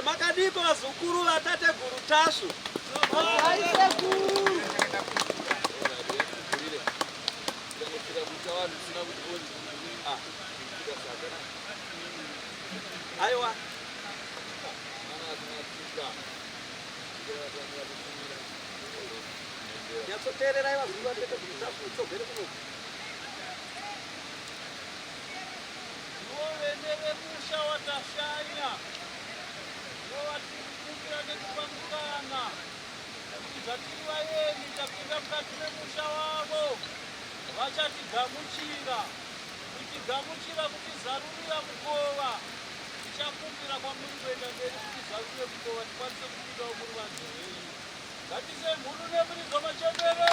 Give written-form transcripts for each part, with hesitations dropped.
Makadiko wazukuru watate guru tashu. Aiwa. Yasoterera aiwa zuru watate guru tashu tsogere kuno. Novenere musha watashanya. Nowatikukira nekupangukana. Zvatiri vaeni tapinda mukati memusha wavo. Vachatigamuchira. Kutigamuchira kutizarurira mukova. Tichakumbira kwamuri kuenda mberi kutizarurire mukova tikwanise kupindawo muri vanhu venyu. Ngatise mhuru nemuridzo machembere.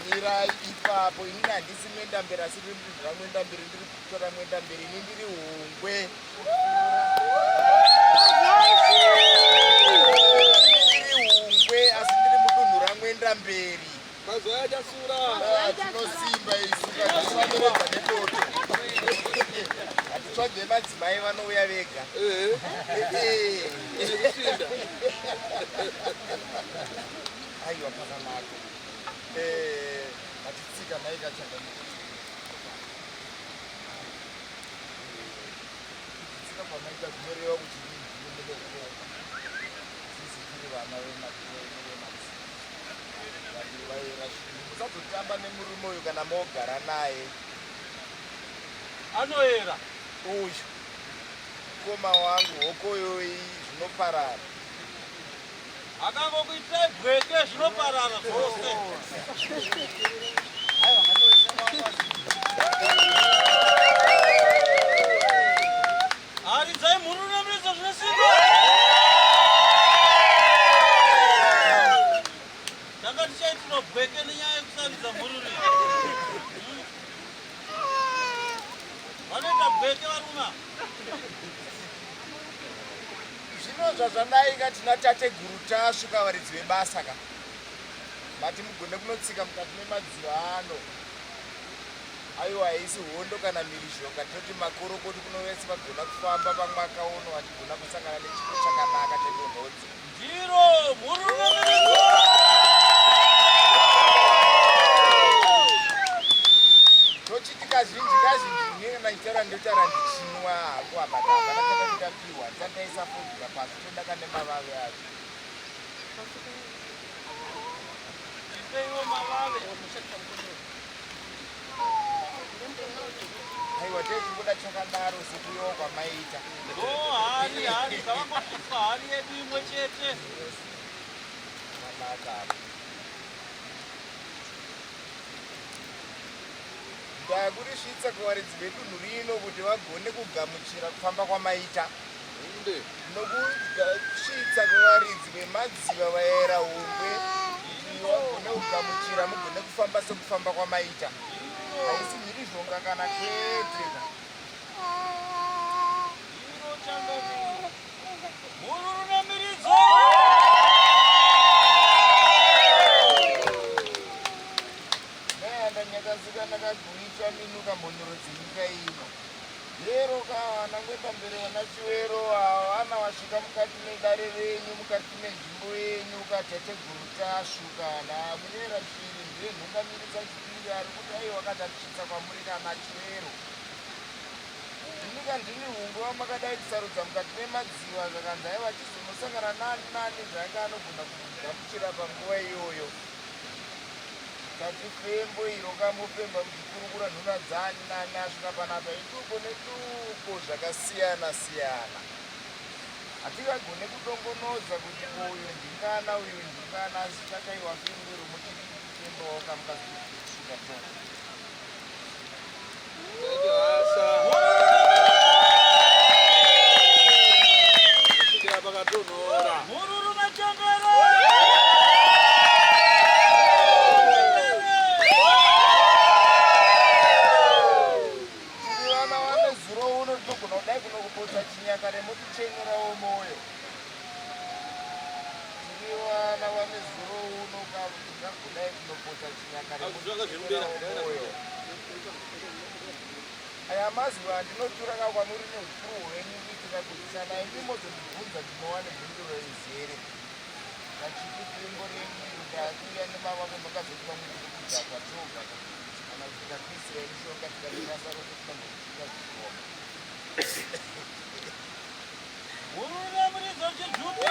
Mirai ipapo inini handisi mwendamberi asi ndiri mwendamberi ndiri kutora mwendamberi ini ndiri hungwe asi ndiri mudunhu ramwendamberi tinosimba isu kativaneredza nedoto hatitsvage madzimai vanouya vega aiwa pakanaka hatitsika maikachaka tsika pamaita zvinoreva kuti sisi tiri vana musazotamba nemurume uyu kana mogara naye Anoera uyu mukoma wangu hokoyoyi zvinoparara akangokuitai bweke zvinoparara zvose. Aridzai mhuru nemuridzo zvinesimba. Tanga tichaitiro bweke nenyaya yekusaridza mhuru ri. Vanoita bweke varuna. zvino zvazvanaika tina tate guru tasvika varidzi vebasa ka mati mugone kunotsika mukati memadziva ano aiwa haisi hondo kana mhirizhonga tinoti makorokoti kuno vese vagona kufamba pamwaka uno vachigona kusangana nechipo chakanaka chedonhodzi Ndiro mhuru nemuridzo. tochiti kazhinji inenge nachitaura ndotaura ndichinwa hako abadaba nataka ndikapiwa ndisandaisa fodhira pasi todaka nemavave acho Ndeiwo mavave. aiwa tezvingoda chakadaro sekuiwo kwamaita Hari dzavangosvitswa hari yedu imwe chete. manaka ndakurisvitsa kuvaridzi vedunhu rino kuti vagone kugamuchira kufamba kwamaita nokusvitsa kuvaridzi vemadziva vaera hungwe kuti vagone kugamuchira mugone kufamba sekufamba kwamaita haisi mhirizhonga kana keteka Ndiro chandomiro. Mhuru nemuridzo. ndanyakazika ndakaguita minuka mbonyoro dzenyika ino lero kavana ngwendambere vana chiwero havana vasvika mukati medare renyu mukati menzvimbo yenyu ukateteguru tasvukana munera shiri ndiye nhungamiridza chipiri ari kuti aiwa akatatisvitsa kwamuri kana chiwero inika ndini hungwe vamakadai kusarudza mukati memadziva zvakanzi aiva chizonosangana nani nani zvaanga anogona kugamuchira panguva iyoyo kati fembo iro kamufemba muchikurukura nhuna dzani nani asvika panapa iduko neduko zvakasiyana siyana hatingagone kudongonodza kuti uyu ndingana uyu ndingana, asi takaiwa fembero muchitendowo kamukazisvika tonga. Mururu Machongero! Vana vane zuro uno tinogona kudai kunokupodza chinyakare mutichengerawo moyo. Tiri vana vane zuro uno tingangodai kunopodza chinyakare mutichengerawo moyo. Aya mazuva ndinotura kwamuri neukuru hwenyu kuitira kuti kana indimozondibvunza ndinowane mhinduro izere. Kachiti fimbo renyu ndakuya nemavako makazoti vamwe kuita kwatoga kana kuti kakuisira mishonga tikabasa rokutinambokuita zvishoma. Mururu Murizo Chijupi!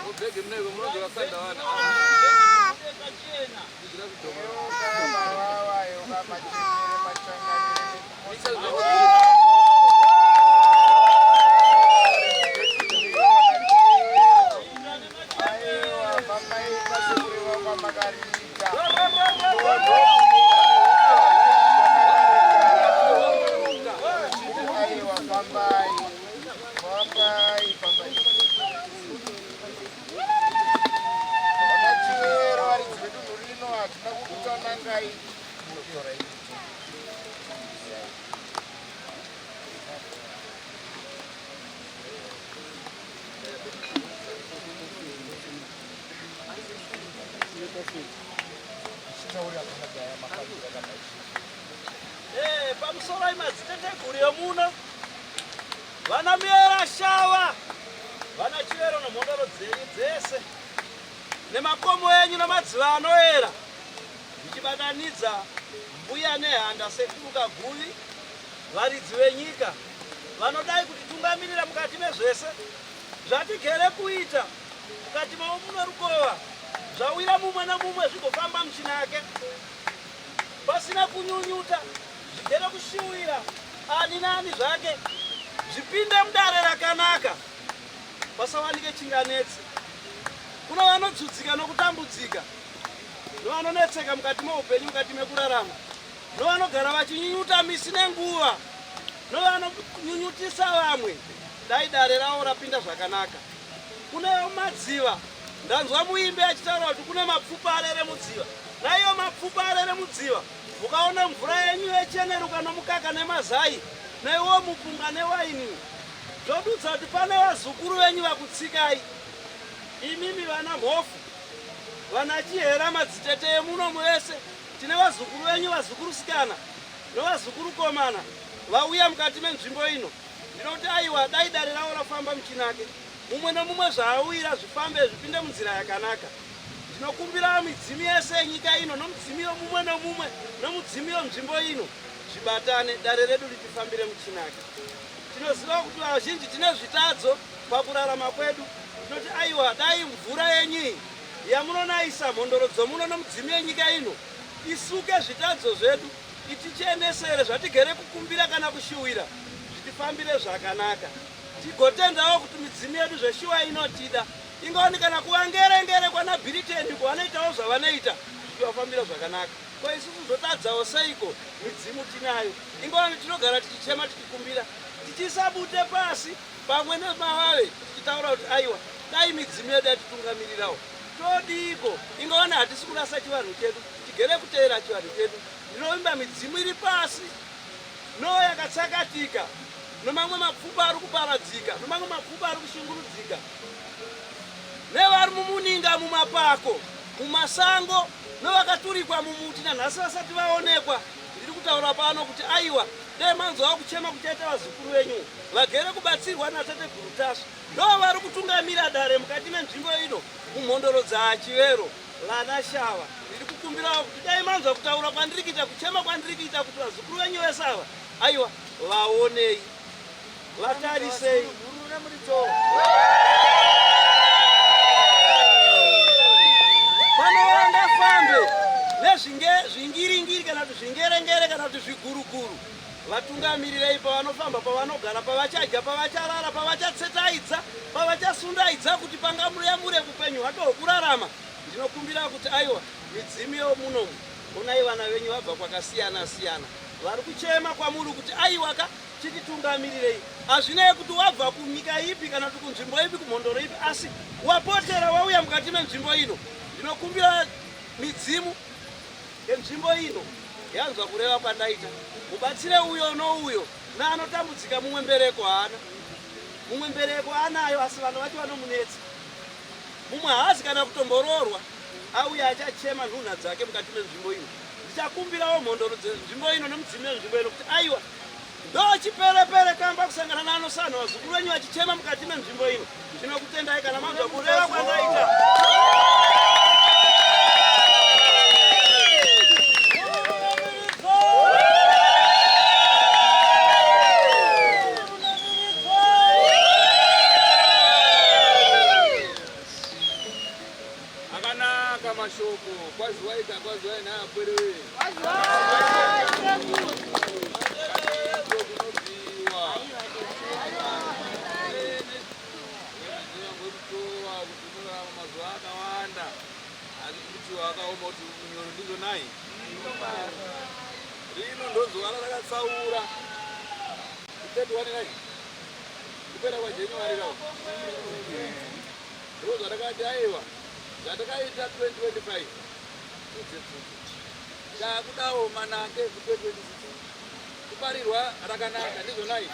Ubege mnego mrogo wasanda wana. Pamusoro imadziteteguru yomuno vana miera shawa vana chivero nemhondoro dzenyu dzese nemakomo enyu namadziva anoera zvichibatanidza mbuya nehanda sekuruka guvi varidzi venyika vanodai kutitungamirira mukati mezvese zvatigere kuita mukati mavo muno rukova zvawira mumwe nemumwe zvigofamba muchinake pasina kunyunyuta zvigere kushuwira ani nani zvake zvipinde mudare rakanaka pasawanike chinganetsi. Kuno vanodzudzika nokutambudzika nevanonetseka mukati meupenyu mukati mekurarama nevanogara vachinyunyuta misi nenguva nevanonyunyutisa vamwe dai dare ravo rapinda zvakanaka. Kunewo madziva ndanzwa muimbe achitaura kuti kune mapfupa arere mudziva. Naiyo mapfupa arere mudziva mukaona mvura yenyu yecheneruka nomukaka nemazai naiwo mupunga newaini zvodutsa kuti pane vazukuru venyu vakutsikai. Imimi vana mhofu vana chihera madzitete emuno muese tine vazukuru venyu vazukurusikana nevazukuru komana vauya mukati menzvimbo ino. Ndinoti aiwa dai dare ravo rafamba muchinake mumwe nemumwe zvaawira zvifambe zvipinde munzira yakanaka. Ndinokumbira midzimu yese yenyika ino nomudzimi mumwe nemumwe nomudzimi wenzvimbo ino zvibatane dare redu ritifambire muchinake. Tinoziva kuti vazhinji tine zvitadzo pakurarama kwedu. Tinoti aiwa dai mvura yenyu yamunonaisa mhondoro dzomuno nomudzimi yenyika ino isuke zvitadzo zvedu itichenesere zvatigere kukumbira kana kushuwira zvitifambire zvakanaka. Tigotendawo kuti midzimu yedu zveshuwa inotida ingoni kana kuvangerengere kwana Britain kwavanoitawo zvavanoita zvichivafambira zvakanaka. Ko isusu zvotadzawo seiko midzimu tinayo ingoni tinogara tichichema tichikumbira tichisabute pasi pamwe nemavave tichitaura kuti aiwa dai midzimu yedu yatitungamirirawo todiko ingoni hatisi kurasa chivanhu chedu tigere kuteera chivanhu chedu. Ndinovimba midzimu iri pasi no yakatsakatika nomamwe mapfupa ari kuparadzika nomamwe mapfupa ari kushungurudzika nevari mumuninga mumapako mumasango nevakaturikwa mumuti nanhasi vasati vaonekwa. Ndiri kutaura pano kuti aiwa dai manzwawo kuchema kuchaita vazukuru venyu vagere kubatsirwa natateguru Tasva ndo vari kutungamira dare mukati menzvimbo ino mumhondoro dzachivero vana shava. Ndiri kukumbirawo kuti dai manzwa kutaura kwandiri kuita kuchema kwandiri kuita kuti vazukuru venyu vese ava aiwa vaonei vatarisei. Panoenda fambe nezvingiringiri kana kuti zvingerengere kana kuti zviguruguru vatungamirire pavanofamba, pavanogara, pavachadya, pavacharara, pavachatsetsaidza, pavachasundaidza kuti pangamuremure upenyu hwado hwokurarama. Ndinokumbira kuti aiwa midzimu yomunomu onai vana venyu vabva kwakasiyana siyana vari kuchema kwamuri kuti aiwaka chititungamirirei. Hazvinei kuti wabva kunyika ipi kana kuti kunzvimbo ipi, kumhondoro ipi, asi wapotera wauya mukati menzvimbo ino. Ndinokumbira midzimu yenzvimbo ino yanzwa kureva kwandaita, mubatsire uyo nouyo neanotambudzika. Mumwe mbereko haana, mumwe mbereko anayo, asi vanhu vacho vanomunetsa. Mumwe haazi kana kutomboroorwa, auya achachema nhunha dzake mukati menzvimbo ino. Ndichakumbirawo mhondoro dzenzvimbo ino nemudzimu wenzvimbo ino kuti aiwa ndo chiperepere kamba kusangana nanosana vazukuru venyu vachichema mukati menzvimbo ino. Ndinokutendai kana manzwa kureva kwandaita. Akanaka mashoko kwaziwaika kwaziwai naapwerewe mazuva akawanda asi kuti wakaoma kuti unyoro ndizo nai rino ndozuva rakatsaura kupetwa nenai kupera kwajanuary rao ndozo rakati aiwa zvatakaita 2025 takudawo manake ku2026 kubarirwa rakanaka ndizo nai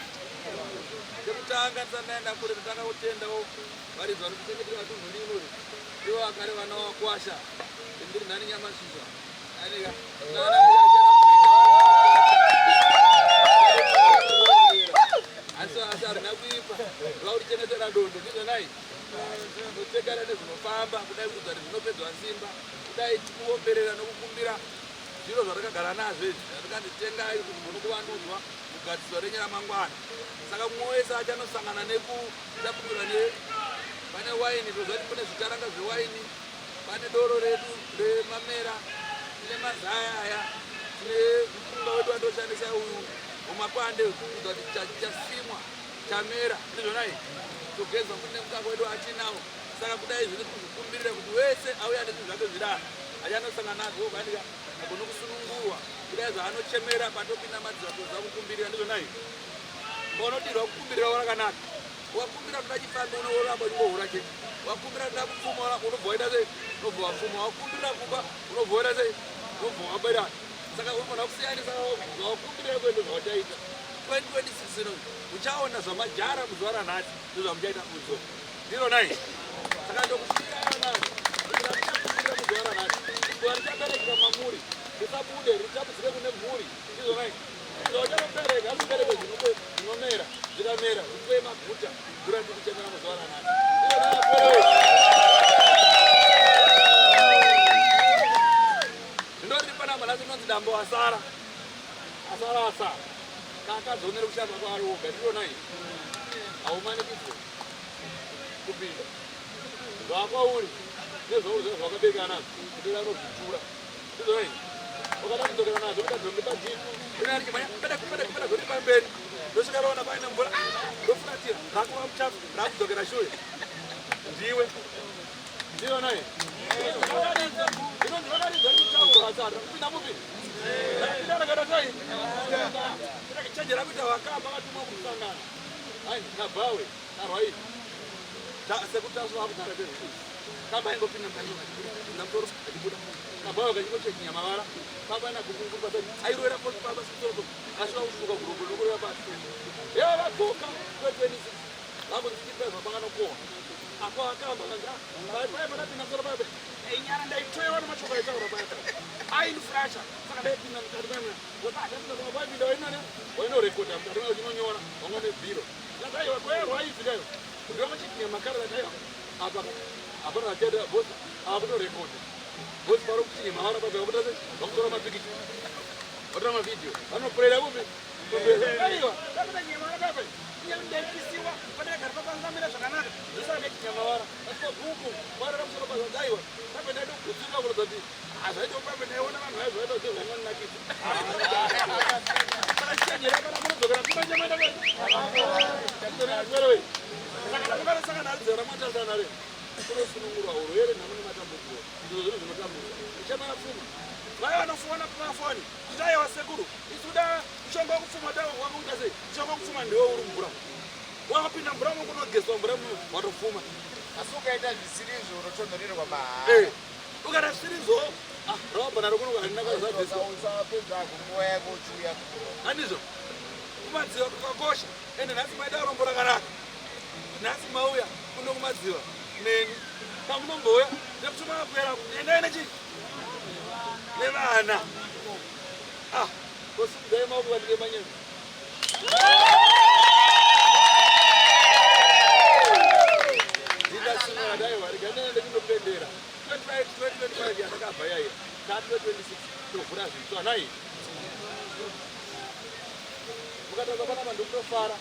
chekutanga tisanaenda kure tatanga kutendawo varidzi vari kuchengetera tunhu lino ivo akare vana wakwasha ndiri nhani nyamasvizva anika asi harina kuipa vaurichengetera dondo ndizo nai kutekana nezvinofamba kudai kudza kuti zvinopedzwa simba kudai tikuomberera nokukumbira zviro zvatakagara nazvo izvi zvatakanditengai kuti muno kuvandudzwa mugadziso renyamangwana. Saka mumwe wese achanosangana nekutapukirwa pane waini, tozvati kune zvitaranga zvewaini, pane doro redu remamera, tine mazaya aya, tine mupunga wedu wandoshandisa uyu mumakwande kudza kuti chasimwa chamera ndizvonai togeza kune mukaka wedu atinawo. Saka kudai zviri kuzvikumbirira kuti wese auya nezvinhu zvake zvidaro achanosangana nazvo kanika agone kusunungurwa kudai zvaanochemera patopinda madzira toza kukumbirira ndizvonai unodirwa kukumbirira rakanaka. Wakumbira kuda chifambo unooramba uchingohura chete, wakumbira kuda kupfuma unobva waita sei unobva wapfuma, wakumbira kuba unobva waita sei unobva wabaira. Saka unogona kusiyanisa zvawakumbirira kuenda zvawachaita 2026 ino uchaona zvamajara muzuva ranhasi ndozvamuchaita muzo ndiro nai. Saka ndokusiyana muzuva ranhasi zuva richaberekera mamuri risabude richabudzire kune mhuri ndizvo nai zvachabereka azvibereke zvinomera zvikamera zvipe maguta mvura ndikuchemera muzuva ranhasi ndindori pana manhasi inonzi dambo asara kakadzonere kushanda kwaari woga ndiro nai haumanikidzwe kupinda zvakwauri nezvawakabereka nazvo kudera nozvitura ndizvo nai wakada kudzokera nazvo ukadzonge pajini inarichimanya zori pamberi ndosvika raona paine mvura ndofuratira rakuva muchafu rakudzokera shure ndiwe ndiyo nai inonzi vakaridza kuchaurasara kupinda mupi idarakatasai chenjera kuita vakamba vatumwa kumusangana ai nabhawe narwai sekutasva kutarateri kamba ingopinda mukatiamutoro achibuda nabhawe kachikochekinya mavara papa nakukunguru pasai airovera poti papa sitoko asvika kusvuka gurungu nokureva pasi yava vadzoka 2026 vakunzichipezva panganokohwa apa vakamba pai panapinda soro pape inyara ndaitoewa nemachoka aitaura paya ainifrasha saka daipinda mukati maimwe wapapinda wainane wainorekodha mukati mayo chinonyora wanga nebhiro akaiwa kwairwaizikayo ndomachikinya makarataiwa apa rateda bosi akutorekodha bosi paro kuchinye mahara pape vakutase vakutora mapikicha vatora mavidhiyo vanopurera kupi aiwa takuta nyemara pape ndaipisiwa padakagara papangamira zvakanaka ndosaka ndaichinyamavara asika bhuku varera musoro pazadzaiwa pape ndaida kugutsirika kurodza kuti hazvaita pape ndaiona vanhu vaizvaita kuti zvainonakisa saka chichenjera Munozogera kumanja manda kwe. Wewe. Saka nalizera mwataza nale. Kuno sunungura urwere namune matambuko. Ndizo zino zinotambuka. Chama afuma. Vayo vanofuna pamafoni. Chitaye wasekuru. Isuda mshonga kufuma dawa wakungaze. Mshonga kufuma ndiwo uri mvura. Wakapinda mvura kunogezwa mvura watofuma. Asi ukaita zvisirizo unotonhorerwa mahara. Ukata zvisirizo roba naro kuno ndakazadzisa. Usapedza kunguva yako uchiuya. Handizvo. Kumadziva kwakosha. Ende nhasi maida rombo rakanaka. Nhasi mauya kuno kumadziva. Neni. Pamunombouya nekutuma kupera endai nechi. Nevana. Kosudai maoko vatike manyeni. Ndingasimira dai warigana ndinopendera. 25 yakabva yaiya. 26 tovhura zvitsva nai. Mukatadza pana vanhu kutofara.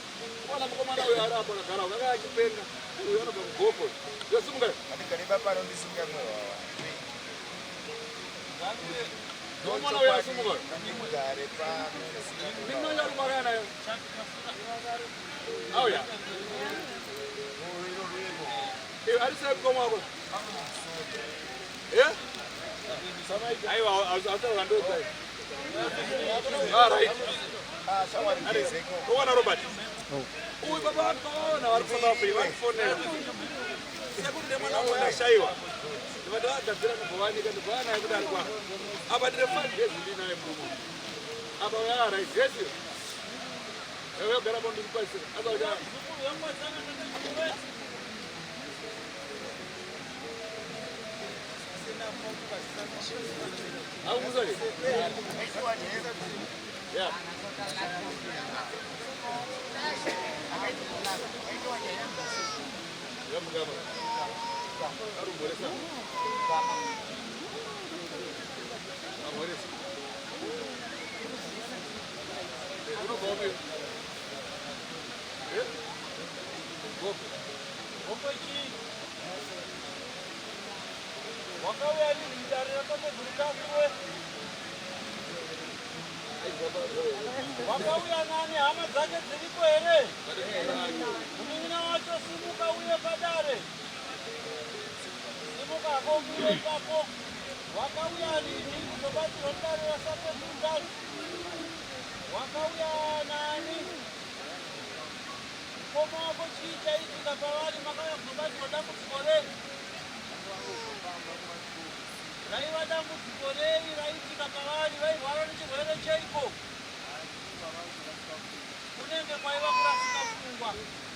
Kuona mukomana uyo ari apo akagara akanga achipenga. Uyo anobva kugoko. Yosimuka. Andigareba pano ndisingamwewawa. Mukomana uyo asimuka. Ndigare pano ndisingamwewawa. Ndinonya rumara nayo. Auya. Ari sai koma wako. Aiwa, autaura ndozai. Right. Shamwari ndezeko. Kuona Robert. Uyu baba vakaona vari kufamba free vakufonera. Sekuti mwana wangu ashaiwa. Ndivadadzira ndibovanika ndibvana yekuti ari kwako. Apa ndine 5 days ndinaye murume. Apa uya right. Yes. Ewe ugara bondi kupasira. Apa uya. Au muzari. Yeah. Gama. Aru bolesa. Amores. Uno come. Opechi. Wakauya ni ndarira kama bulikawe. Wakauya nani hama zake zilipo ere. Mwingine wacho simuka uye padare. Simuka akombiwe papo. Wakauya nini kutobati ondare wasate mundari. Wakauya nani. Koma wako chicha hichi kapawali makaya kutobati odamu kikoreni. Raiva dambudzikorei raitika pavari vairwara nechirwere chaiko. Kunenge kwaiva kurasika pfungwa.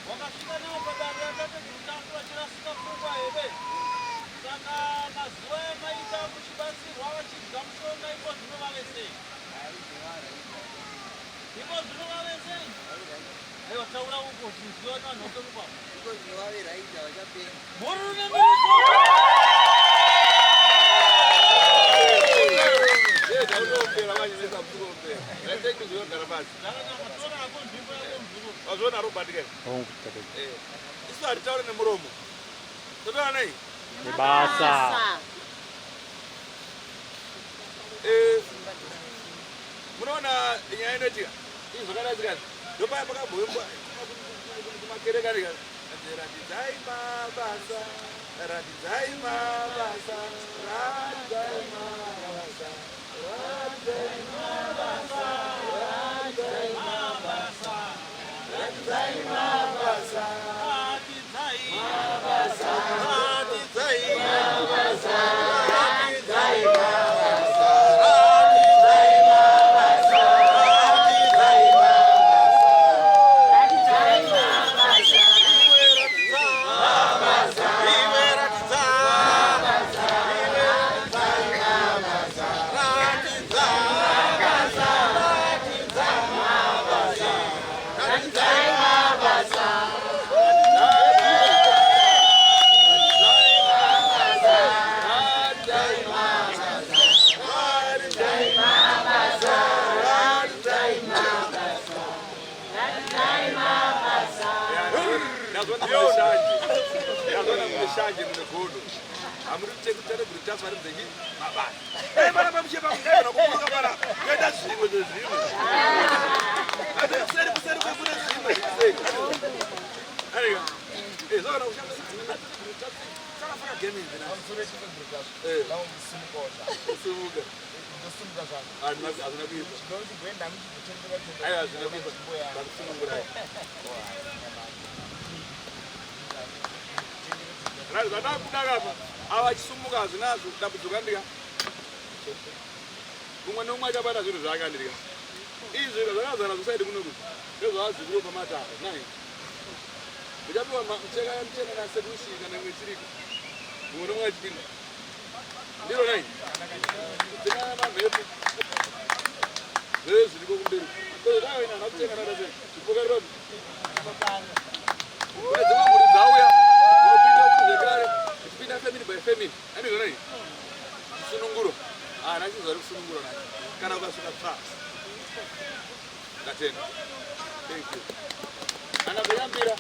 Wakasvika navo padare ratate dzutatu vachirasika pfungwa here. Saka mazuva emaita muchibatsirwa vachidya mushonga iko zvinovavesei. Iko zvinovavesei. Aiwa taura uko zviziva vanhu vatorukwa. Iko zvinovaveraita vachapenga. Murume muriko. Wazona Robert ke? Isu aritaure nemuromo. Totona nei? Basa. Munaona nyaya inoitika. Izvakadazika. Ndopa pakabhoyembwa kumakereka rika. Ratidzai mabasa. Ratidzai mabasa. Ratidzai mabasa. Ratidzai mabasa. Ratidzai mabasa. Ratidzai mabasa. Ratidzai mabasa. Ratidzai mabasa. Ratidzai mabasa. Ratidzai mabasa. Ratidzai mabasa. Iwe ratidza. Iwe ratidza. Ratidza. Shanje munegodo amuri kutekutare kutafari dzengi mabasa bana pamuche pamugaira nokuruka bana kuenda zvimwe zvezvimwe avachisumuka hazvinazo dambudziko andika mumwe nomwe achabata zvinhu zvaakandirika izvi zvakazara kusaidi kuno kuti ndezvaazvikiro pamatara nai uchapiwa mucheka muchena nasedushi kana imwe chiriko mumwe nomwe achipinda ndiro nai dzingana mamhepo zvezviriko kumberi kozvotaina nakucheka natase zvipokariro kune dzimwe mhuri dzauya unopinda kuzvekare uchipinda family by family andizvo nai kusununguro nachizvari kusununguro nacho kana ukasvika pfaa ndatenda thank you ana kuyambira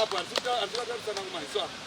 apa handikatarisana kumahiso apa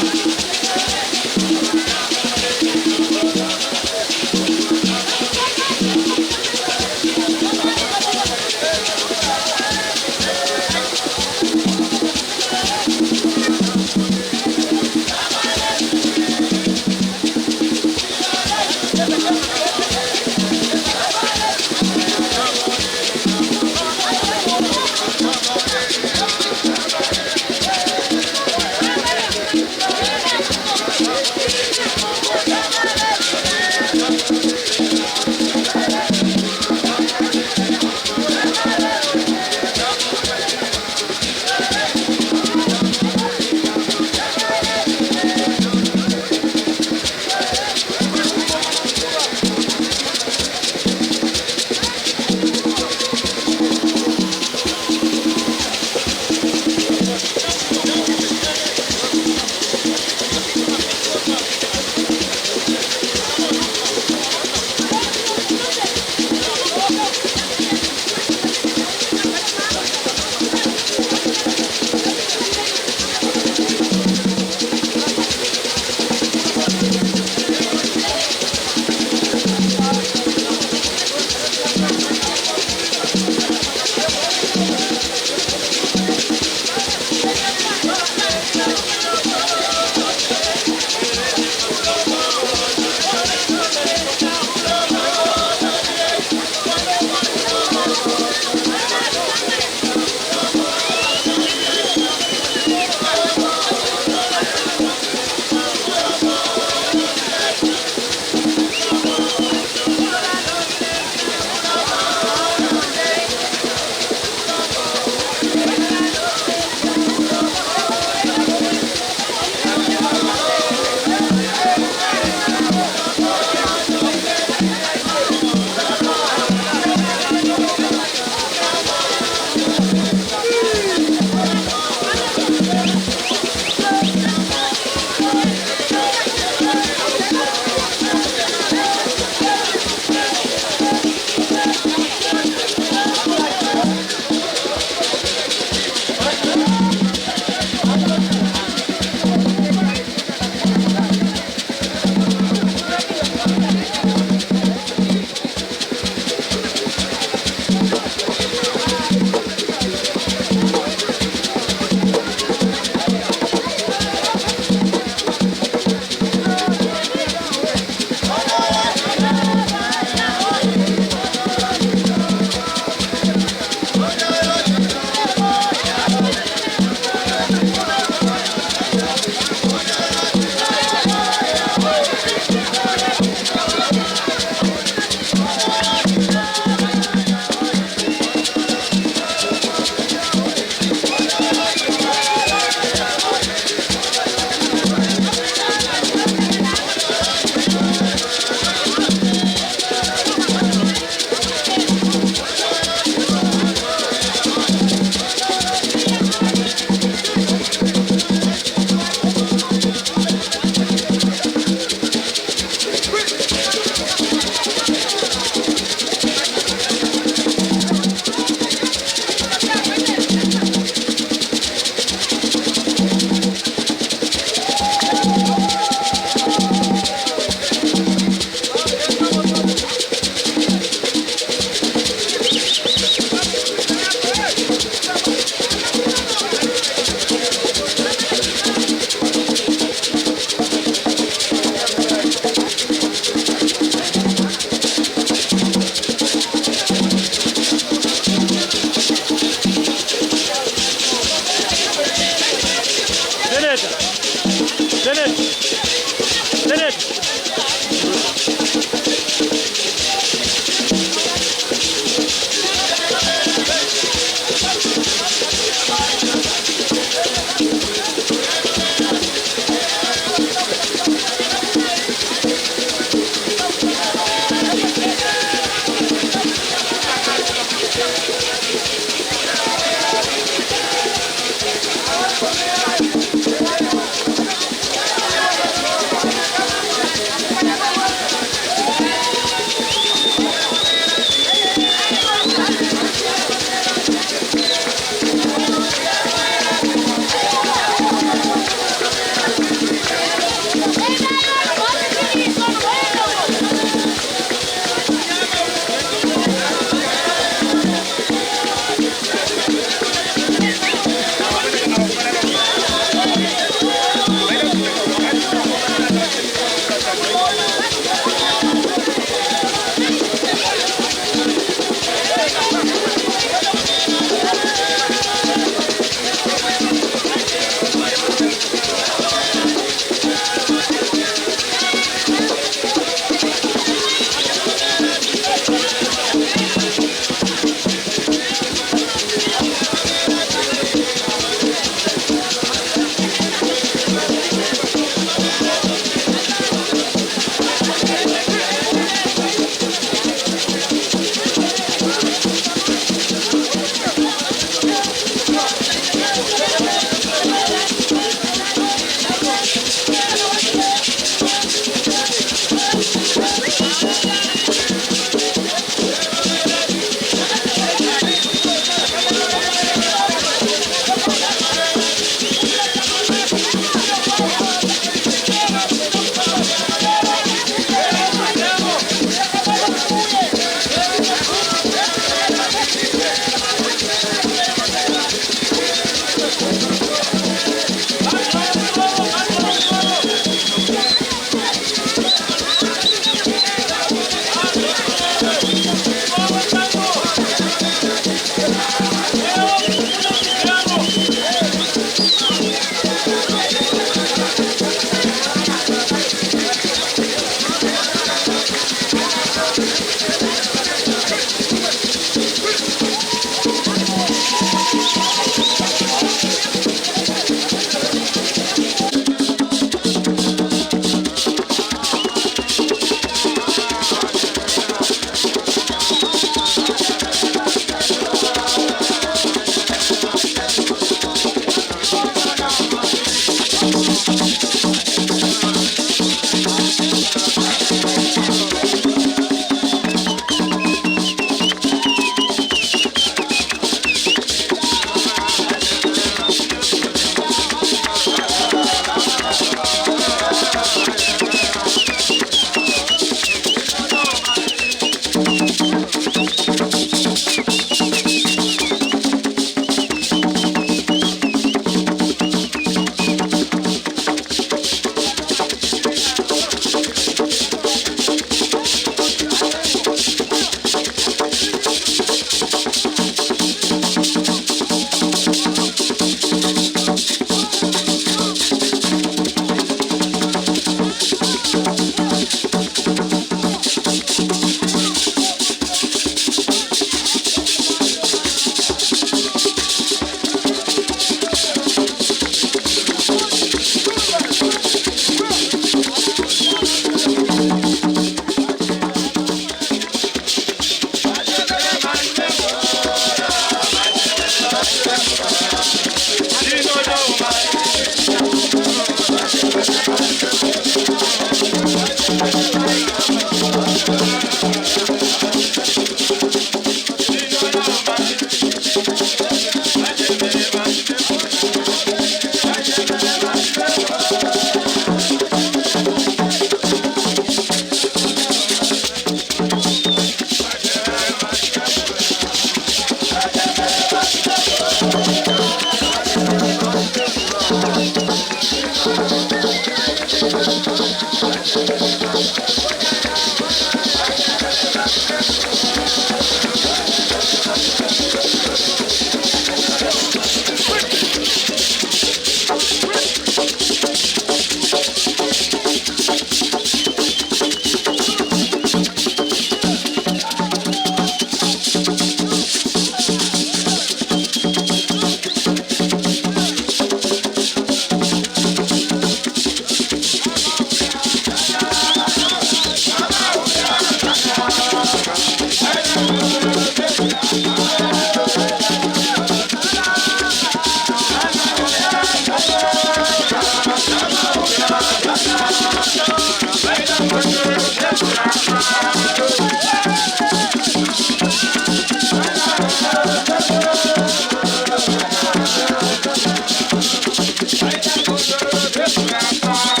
Gracias.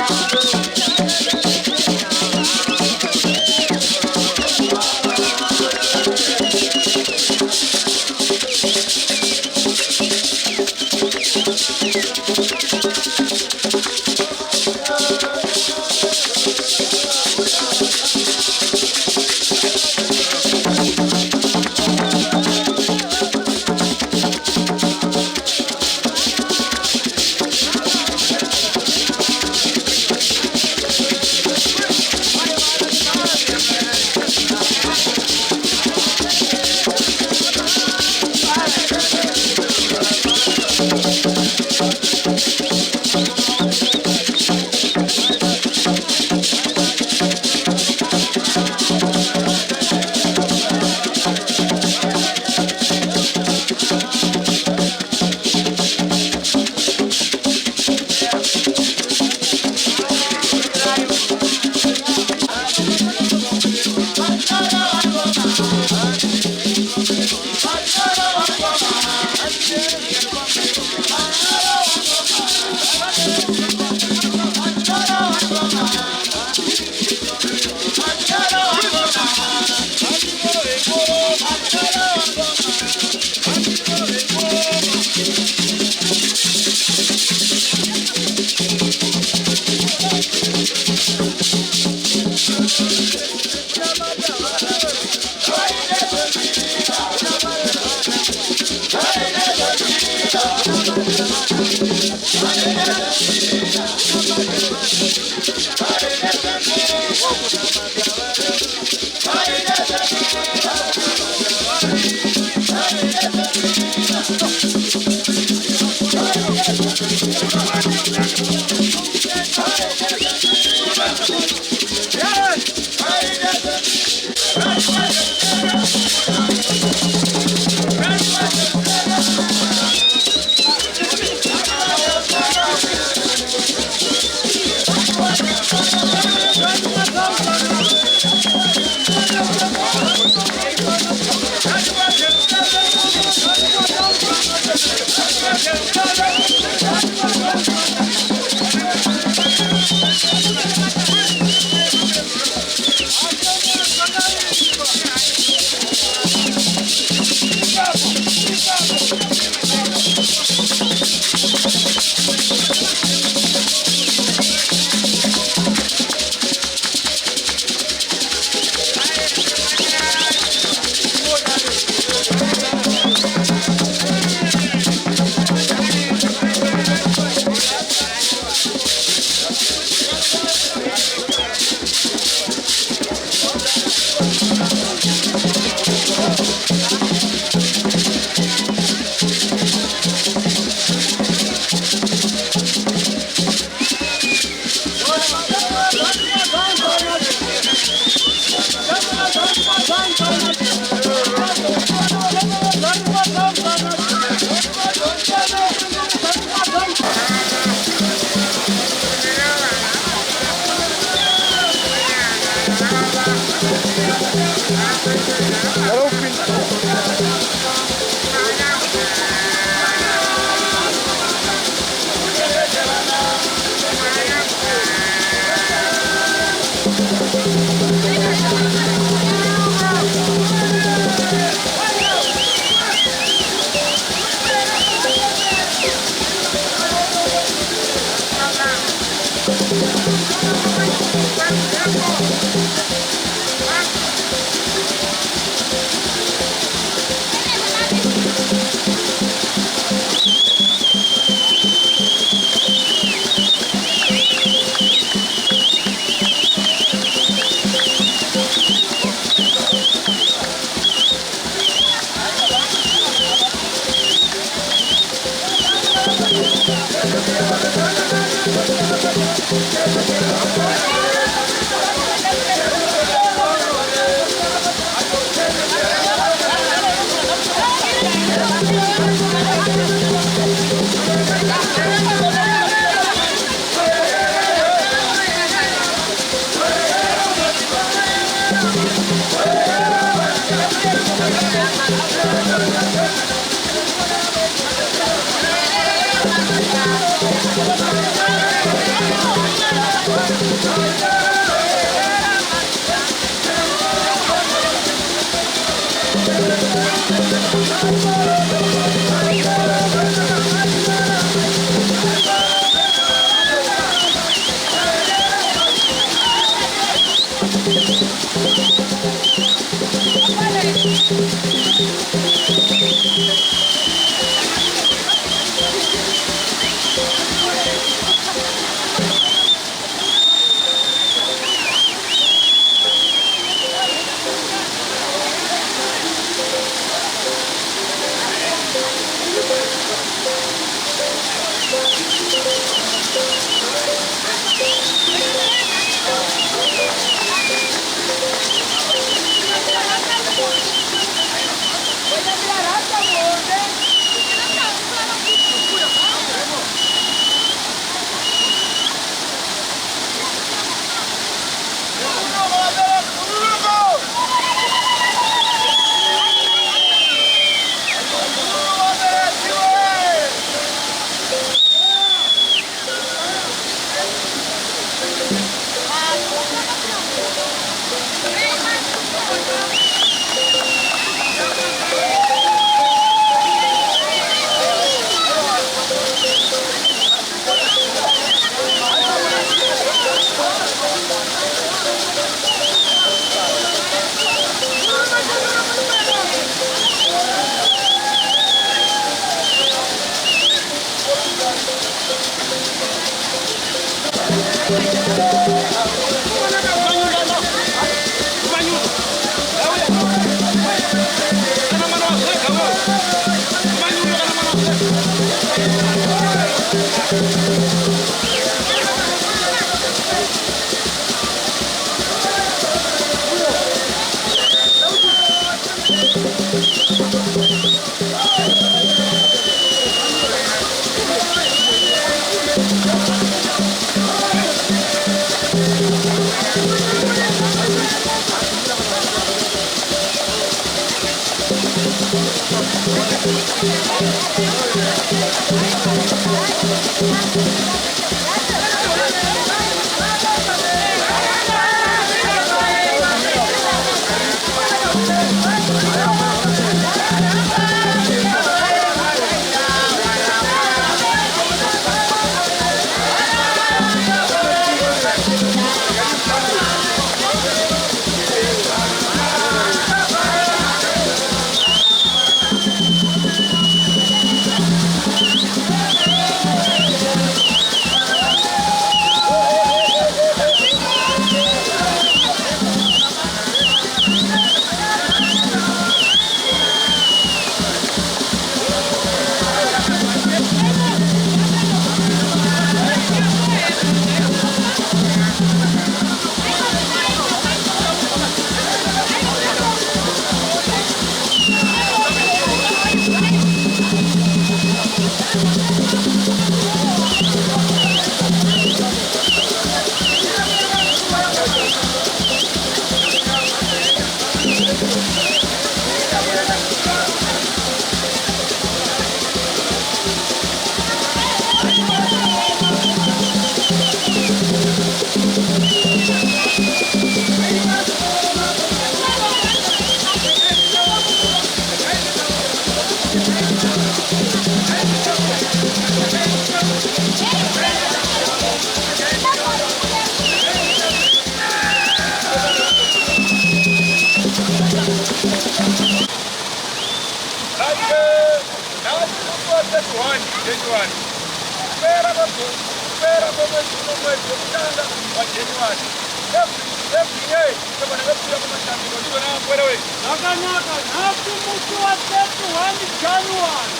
Zakanaka, nhasi musi wa 31 January.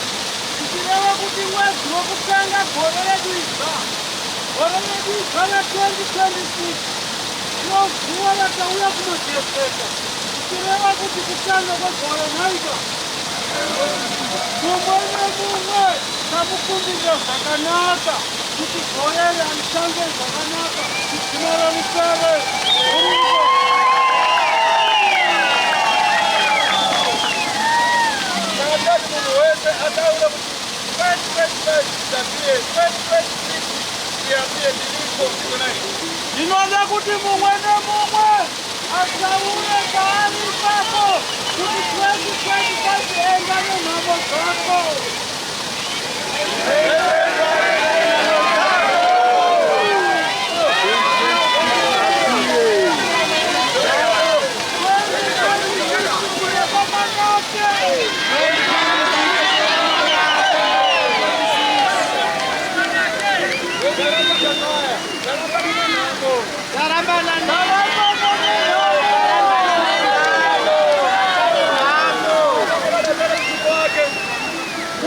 Tichireva kuti mwedzi wekutanga gore redu idzva. Gore redu idzva re-2026. Ndiro zuva ratauya kunojesecha. Tichireva kuti kutanga kwegore nhaiva. Mumwe nemumwe tamukumbira zvakanaka kuti gore rihambe zvakanaka. Dzina ramusare. Ndinoda kuti mumwe nemumwe ataure paari ipapo kuti 2025 enda nenhamo dzako.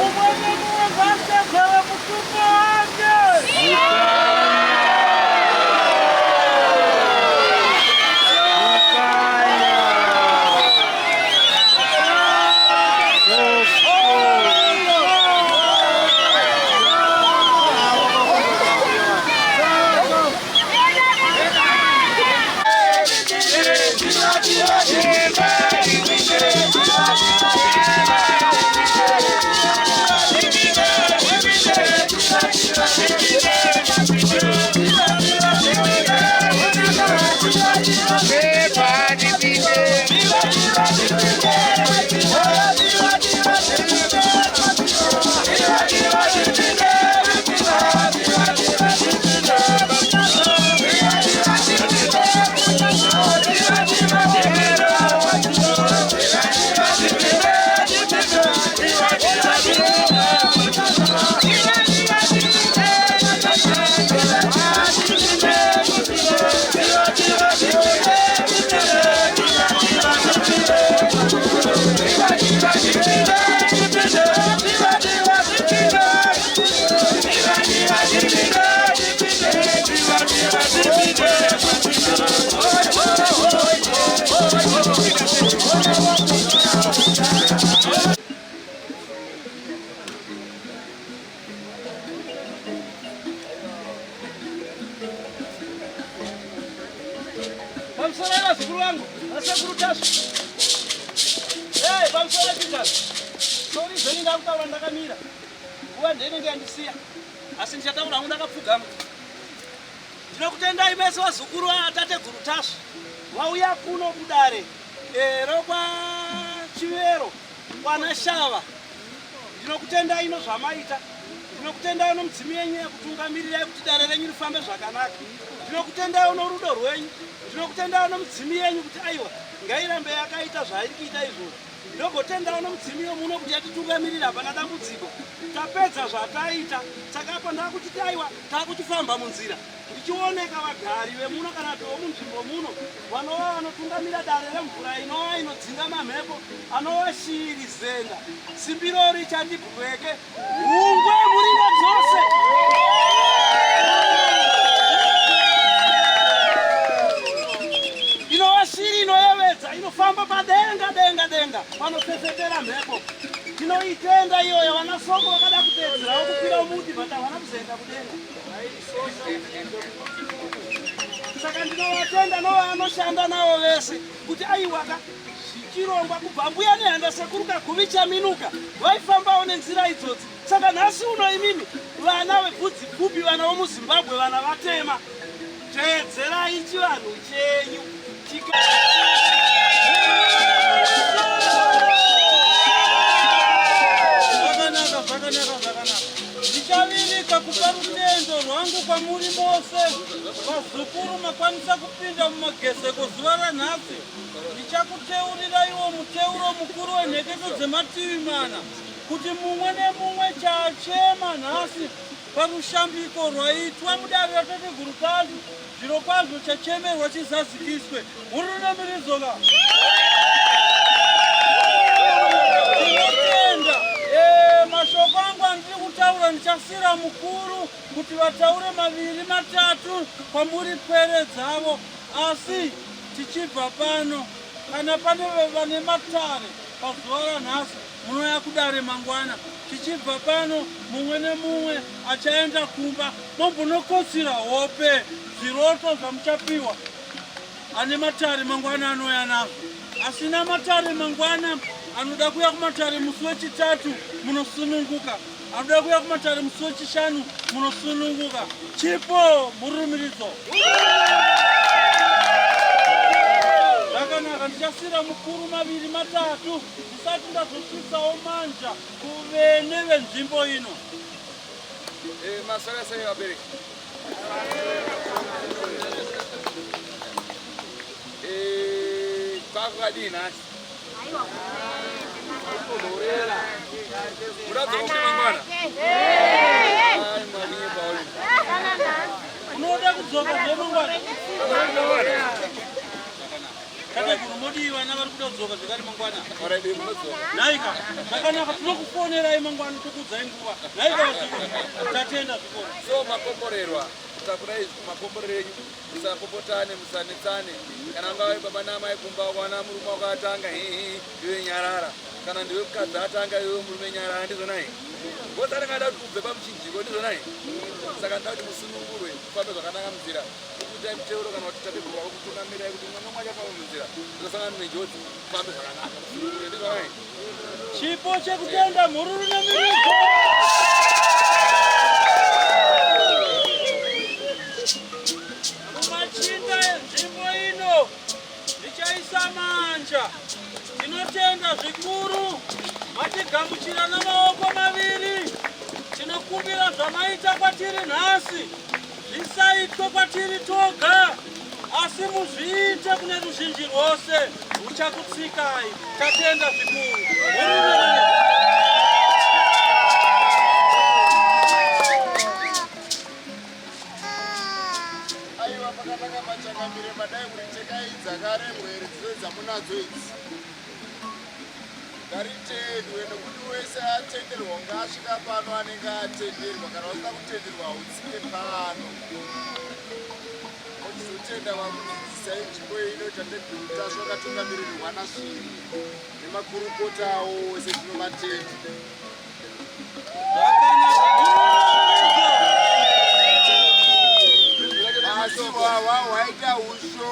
Umwe nemumwe ngaatendere kuti Pamsora zikuru wangu. Asekuru tasu. Pamsora chitasu. Sori zeni ndakutaura ndakamira. Nguva ndinenge yandisiya. Asi ndichataura hangu ndakapfugama. Ndinokutendai mese vazukuru vatateguru tasu. Vauya kuno kudare. Rokwa Chivero. Kwana Shava. Ndinokutendai ino zvamaita. Ndinokutendai uno mudzimi yenyu yekutungamirirai kuti dare renyu rifambe zvakanaka. Ndinokutendai uno rudo rwenyu. Ndinokutendai uno mudzimi yenyu kuti aiwa ngairambe yakaita zvairi kuita izvozvo. Ndinogotendai uno mudzimi yomuno kuti yatitungamirira hapana dambudziko. Tapedza zvataita. Saka apa ndakuti aiwa takutifamba munzira. Ndichioneka vagari vemuno kana kuti vomunzvimbo muno vanova vanotungamira dare remvura inova inodzinga mamhepo anova shiri zenga. Simbirori chati bweke hungwe muringa dzose. Inova shiri inoyevedza inofamba padenga denga denga panofefetera mhepo. Tinoitenda iyoyo vanasoko vakada kutedzerawo kukwira muti but havana kuzoenda kudenga. Saka ndinovatenda novanoshanda navo vese kuti aiwaka zvichirongwa kubva mbuya nehanda sekuru Kaguvi chaminuka vaifambawo nenzira idzodzi. Saka nhasi uno imimi vana vebvudzi pfupi vana vomuZimbabwe vana vatema teedzerai chivanhu chenyu zvakanaka. Ndichavirika kupa rutendo rwangu kwamuri mose. Vazukuru makwanisa kupinda mumageseko zuva ranhasi. Ndichakuteurirai muteuro mukuru wenheketo dzemativi mana kuti mumwe nemumwe chachema nhasi parushambiko rwaitwa mudare ratateguru tasu zvirokwazvo chachemerwa chizadzikiswe. Murunamirizoka tinotenda. Mashoko angu andiri kutaura ndichasira mukuru kuti vataure maviri matatu kwamuri pwere dzavo. Asi tichibva pano kana pane vane matare pazuva ranhasi munoya kudare mangwana. Tichibva pano mumwe nemumwe achaenda kumba mombonokotsira hope zviroto zvamuchapiwa. Ane matare mangwana anoya nazvo. Asina matare mangwana anoda kuya kumatare musi wechitatu munosununguka. Anoda kuya kumatare musi wechishanu munosununguka. Chipo murumiridzo. Zvakanaka ndichasira mukuru maviri matatu ndisati ndazosvisawo manja kuvene venzvimbo ino. Masara sei vabereki. Kwakadini nhasi. Unoda kudzoka zvemangwana? Tateguru modiwa navari kuda kudzoka zvekari mangwana. Nhaika zvakanaka tinokufonerai mangwana tokudzai nguva. Nhaika vazukuru tatenda zvikoro. So makomborerwa takurai makomborero enyu musapopotane musanetsane. Kana ngave baba namai kumba kwana murume wakatanga iwe nyarara. Kana ndiwe mukadzi atanga iwe murume nyarara ndizvona here. Ngozi angada kuti kubve pamuchinjiko ndizvona here. Saka ndada kuti musunungurwe kufambe zvakanaka munzira. Kukuitai muteuro kana kuti tateguru wakutungamirirai kuti mwana mwacho afambe munzira. Ndosangana nenjodzi kufambe zvakanaka. Musunungurwe ndizvona here. Chipo chekutenda mhururu nemiriko. Mumachinda enzvimbo ino ndichaisa manja. Tinotenda zvikuru matigamuchira namaoko maviri. Tinokumbira zvamaita kwatiri nhasi zvisaitwe kwatiri toga, asi muzviite kune ruzhinji rwose ruchakutsikai. Tatenda zvikuru. Aiwa pakatanga machakamire madai kuritekai dzakarembwe ridzidzo dzamunadzo idzi. Ngaritendwe nekuti wese atenderwa ngasvika pano anenge atenderwa, kana usina kutenderwa utsike pano. Ochizotenda vamudzidzisa nzvimbo ino tateguru tasu vakatungamirirwa nasviri nemakurukota awo wese tinomatenda. Asi wawa waita usho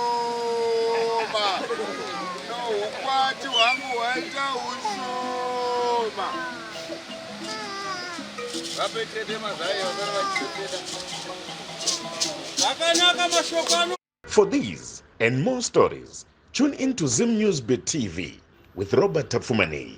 hwangu hwaita ushoma. Vapetete mazai vakara vachipeteta. Zvakanaka mashoko ano. For these and more stories, tune in to Zim News Beat TV with Robert Tafumani.